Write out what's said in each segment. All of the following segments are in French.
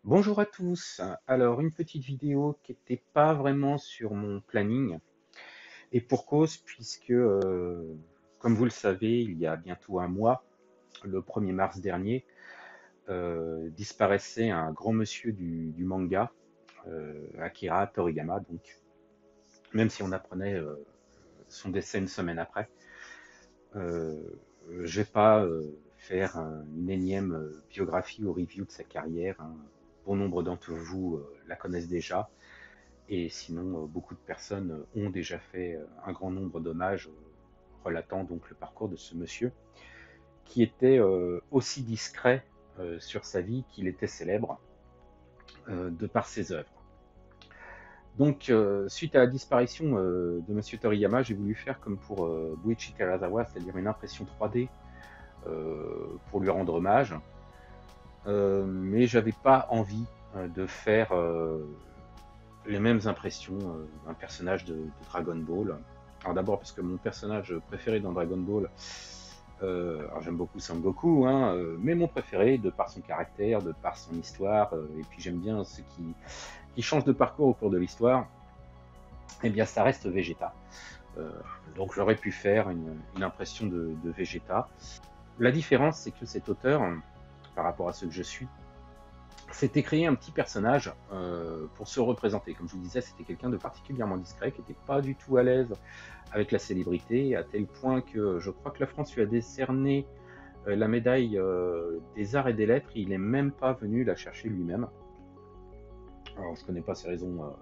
Bonjour à tous. Alors, une petite vidéo qui n'était pas vraiment sur mon planning, et pour cause, puisque, comme vous le savez, il y a bientôt un mois, le 1er mars dernier, disparaissait un grand monsieur du manga, Akira Toriyama, donc, même si on apprenait son décès une semaine après. Euh, je vais pas faire une énième biographie ou review de sa carrière, hein. Bon nombre d'entre vous la connaissent déjà. Et sinon, beaucoup de personnes ont déjà fait un grand nombre d'hommages relatant donc le parcours de ce monsieur, qui était aussi discret sur sa vie qu'il était célèbre de par ses œuvres. Donc, suite à la disparition de Monsieur Toriyama, j'ai voulu faire comme pour Buichi Karazawa, c'est-à-dire une impression 3D pour lui rendre hommage. Mais j'avais pas envie de faire les mêmes impressions d'un personnage de Dragon Ball. Alors d'abord parce que mon personnage préféré dans Dragon Ball, alors j'aime beaucoup Son Goku, hein, mais mon préféré de par son caractère, de par son histoire, et puis j'aime bien ceux qui changent de parcours au cours de l'histoire, eh bien ça reste Vegeta. Euh, donc j'aurais pu faire une impression de Vegeta. La différence, c'est que cet auteur, par rapport à ce que je suis, s'était créé un petit personnage pour se représenter. Comme je vous disais, c'était quelqu'un de particulièrement discret, qui n'était pas du tout à l'aise avec la célébrité, à tel point que je crois que la France lui a décerné la médaille des arts et des lettres, et il n'est même pas venu la chercher lui-même. Alors je ne connais pas ses raisons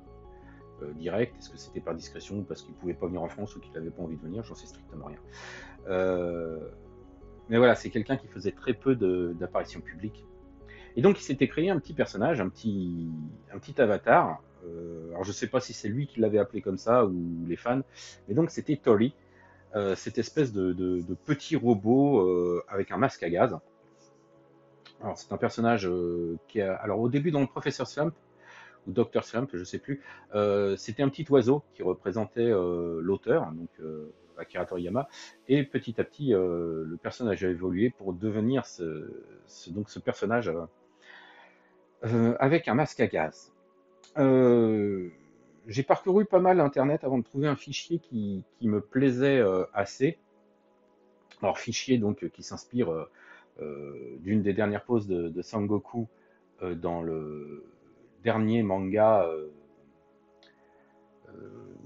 directes, est-ce que c'était par discrétion, ou parce qu'il ne pouvait pas venir en France, ou qu'il n'avait pas envie de venir, j'en sais strictement rien. Euh, mais voilà, c'est quelqu'un qui faisait très peu d'apparitions publiques. Et donc il s'était créé un petit personnage, un petit avatar. Alors je ne sais pas si c'est lui qui l'avait appelé comme ça ou les fans, mais donc c'était Tori, cette espèce de petit robot avec un masque à gaz. Alors c'est un personnage qui a, alors au début dans le Professeur Slump ou Docteur Slump, je ne sais plus, c'était un petit oiseau qui représentait l'auteur, donc Akira Toriyama, et petit à petit le personnage a évolué pour devenir donc ce personnage avec un masque à gaz. Euh, j'ai parcouru pas mal Internet avant de trouver un fichier qui me plaisait assez. Alors, fichier donc qui s'inspire d'une des dernières poses de Sangoku dans le dernier manga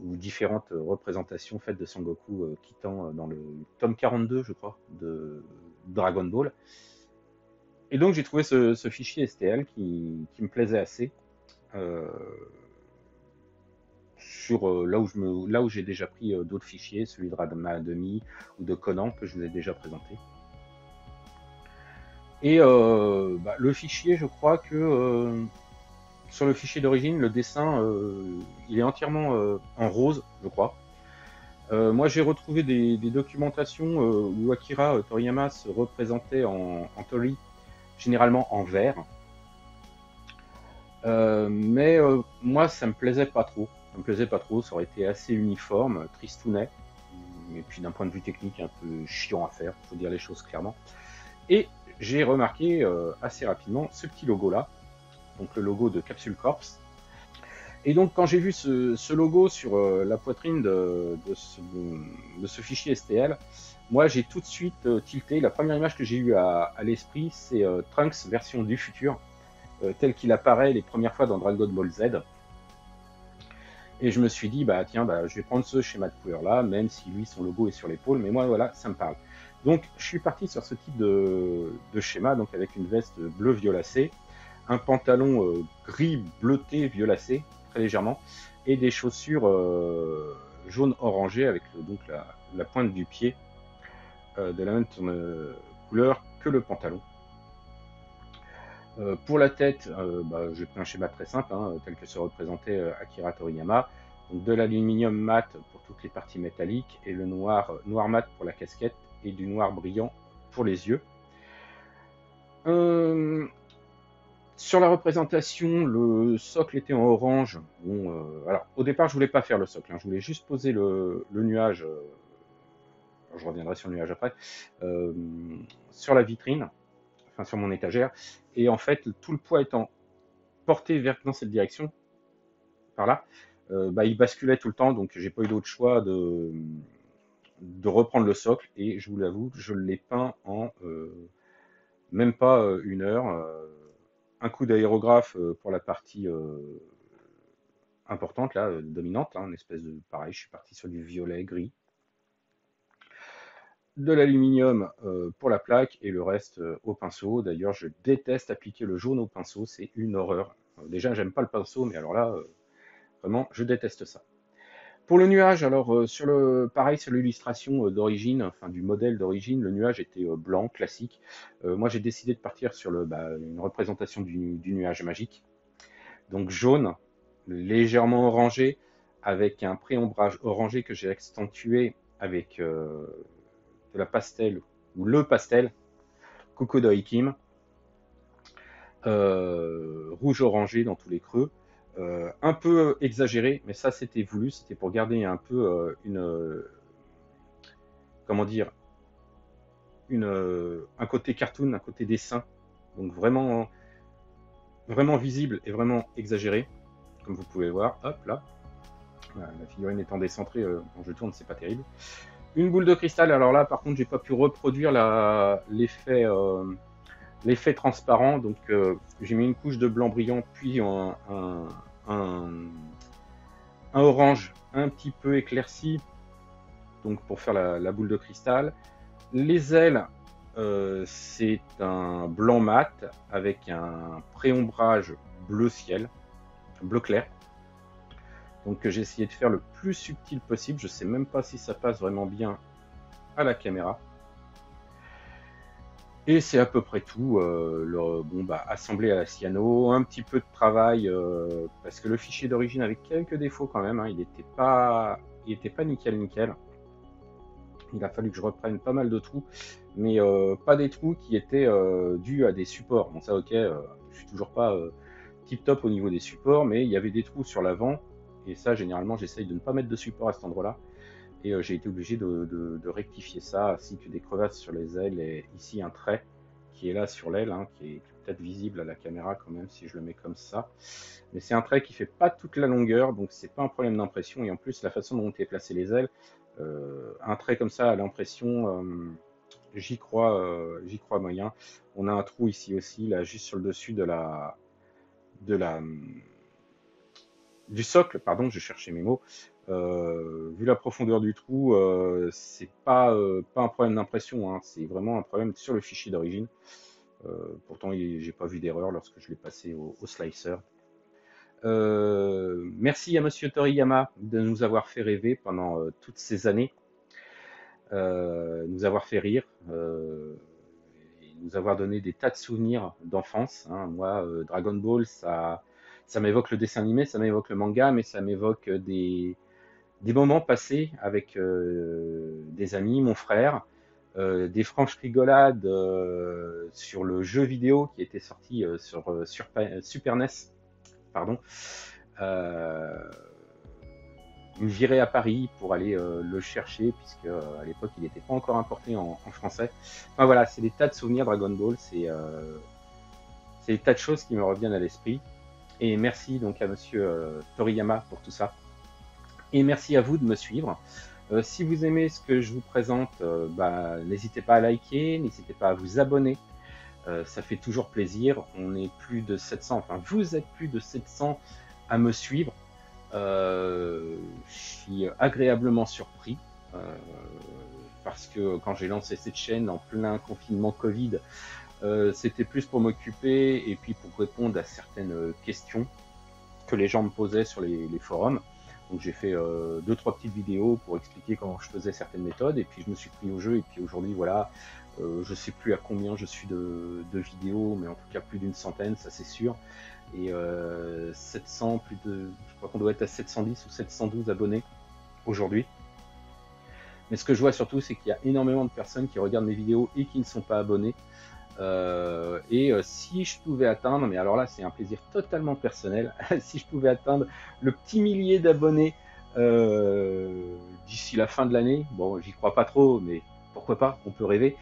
ou différentes représentations faites de Sangoku quittant dans le tome 42, je crois, de Dragon Ball. Et donc, j'ai trouvé ce fichier STL qui me plaisait assez. Euh, sur là où j'ai déjà pris d'autres fichiers, celui de Radama Demi ou de Conan que je vous ai déjà présenté. Et le fichier, je crois que sur le fichier d'origine, le dessin, il est entièrement en rose, je crois. Moi, j'ai retrouvé des documentations où Akira Toriyama se représentait en Tori, généralement en vert. Mais moi, ça me plaisait pas trop. Ça me plaisait pas trop, ça aurait été assez uniforme, tristounet. Et puis d'un point de vue technique, un peu chiant à faire, il faut dire les choses clairement. Et j'ai remarqué assez rapidement ce petit logo-là, donc le logo de Capsule Corps. Et donc quand j'ai vu ce logo sur la poitrine de ce fichier STL, moi j'ai tout de suite tilté. La première image que j'ai eue à l'esprit, c'est Trunks version du futur, tel qu'il apparaît les premières fois dans Dragon Ball Z. Et je me suis dit, bah tiens, bah, je vais prendre ce schéma de couleur-là, même si lui, son logo est sur l'épaule, mais moi, voilà, ça me parle. Donc, je suis parti sur ce type de schéma, donc avec une veste bleu violacée, un pantalon gris bleuté violacé, très légèrement, et des chaussures jaune orangé avec donc la pointe du pied de la même couleur que le pantalon. Pour la tête, j'ai pris un schéma très simple, hein, tel que se représentait Akira Toriyama. Donc de l'aluminium mat pour toutes les parties métalliques et le noir mat pour la casquette et du noir brillant pour les yeux. Euh, Sur la représentation, le socle était en orange. Bon, alors au départ, je voulais pas faire le socle, hein, je voulais juste poser le nuage. Je reviendrai sur le nuage après. euh, sur la vitrine, enfin sur mon étagère. Et en fait, tout le poids étant porté dans cette direction, par là, bah, il basculait tout le temps, donc j'ai pas eu d'autre choix de reprendre le socle, et je vous l'avoue, je l'ai peint en même pas 1 heure. Un coup d'aérographe pour la partie importante, là, dominante, hein, une espèce de, pareil, je suis parti sur du violet, gris, de l'aluminium pour la plaque, et le reste au pinceau. D'ailleurs, je déteste appliquer le jaune au pinceau, c'est une horreur. Déjà, j'aime pas le pinceau, mais alors là, vraiment, je déteste ça. Pour le nuage, alors pareil sur l'illustration d'origine, enfin du modèle d'origine, le nuage était blanc, classique. Moi, j'ai décidé de partir sur une représentation du nuage magique. Donc jaune, légèrement orangé, avec un pré-ombrage orangé que j'ai accentué avec de la pastel, ou le pastel, Kokodoi Kim, rouge orangé dans tous les creux. Un peu exagéré, mais ça c'était voulu, c'était pour garder un peu comment dire, un côté cartoon, un côté dessin, donc vraiment, vraiment visible et vraiment exagéré, comme vous pouvez voir. Hop là, la figurine étant décentrée quand je tourne, c'est pas terrible. Une boule de cristal, alors là par contre j'ai pas pu reproduire l'effet transparent, donc j'ai mis une couche de blanc brillant, puis un orange un petit peu éclairci, donc pour faire la boule de cristal. Les ailes, c'est un blanc mat avec un pré-ombrage bleu ciel, bleu clair. Donc j'ai essayé de faire le plus subtil possible. Je sais même pas si ça passe vraiment bien à la caméra. Et c'est à peu près tout. Assemblé à la cyano, un petit peu de travail parce que le fichier d'origine avait quelques défauts quand même. Hein, il était pas nickel. Il a fallu que je reprenne pas mal de trous, mais pas des trous qui étaient dus à des supports. Bon ça ok, je suis toujours pas tip top au niveau des supports, mais il y avait des trous sur l'avant, et ça généralement j'essaye de ne pas mettre de support à cet endroit-là. Et j'ai été obligé de rectifier ça, ainsi que des crevasses sur les ailes, et ici un trait qui est là sur l'aile, hein, qui est peut-être visible à la caméra quand même si je le mets comme ça. Mais c'est un trait qui fait pas toute la longueur, donc c'est pas un problème d'impression, et en plus la façon dont est placé les ailes, un trait comme ça à l'impression, j'y crois moyen. On a un trou ici aussi, là juste sur le dessus de la du socle, pardon, je cherchais mes mots. Vu la profondeur du trou, c'est pas un problème d'impression, hein, c'est vraiment un problème sur le fichier d'origine. Pourtant, j'ai pas vu d'erreur lorsque je l'ai passé au slicer. Merci à Monsieur Toriyama de nous avoir fait rêver pendant toutes ces années, nous avoir fait rire, et nous avoir donné des tas de souvenirs d'enfance. Hein. Moi, Dragon Ball, ça m'évoque le dessin animé, ça m'évoque le manga, mais ça m'évoque des moments passés avec des amis, mon frère, des franches rigolades sur le jeu vidéo qui était sorti sur Super NES, pardon. Une virée à Paris pour aller le chercher, puisque à l'époque il n'était pas encore importé en français. Enfin voilà, c'est des tas de souvenirs Dragon Ball, c'est des tas de choses qui me reviennent à l'esprit. Et merci donc à Monsieur Toriyama pour tout ça. Et merci à vous de me suivre. Si vous aimez ce que je vous présente, n'hésitez pas à liker, n'hésitez pas à vous abonner. Ça fait toujours plaisir. On est plus de 700, enfin vous êtes plus de 700 à me suivre. Je suis agréablement surpris parce que quand j'ai lancé cette chaîne en plein confinement Covid, c'était plus pour m'occuper et puis pour répondre à certaines questions que les gens me posaient sur les forums. Donc j'ai fait 2-3 petites vidéos pour expliquer comment je faisais certaines méthodes, et puis je me suis pris au jeu, et puis aujourd'hui voilà, je sais plus à combien je suis de vidéos, mais en tout cas plus d'une centaine, ça c'est sûr. Et 700, je crois qu'on doit être à 710 ou 712 abonnés aujourd'hui. Mais ce que je vois surtout, c'est qu'il y a énormément de personnes qui regardent mes vidéos et qui ne sont pas abonnés. Si je pouvais atteindre, mais alors là c'est un plaisir totalement personnel, si je pouvais atteindre le petit millier d'abonnés d'ici la fin de l'année, bon j'y crois pas trop, mais pourquoi pas, on peut rêver.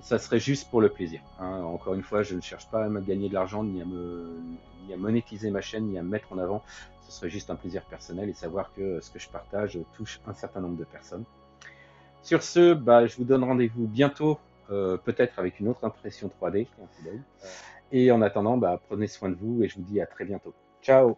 ça serait juste pour le plaisir, hein. Encore une fois, je ne cherche pas à me gagner de l'argent, ni à monétiser ma chaîne, ni à me mettre en avant. Ce serait juste un plaisir personnel et savoir que ce que je partage touche un certain nombre de personnes. Sur ce, bah, je vous donne rendez-vous bientôt, peut-être avec une autre impression 3D. Et en attendant, bah, prenez soin de vous et je vous dis à très bientôt. Ciao!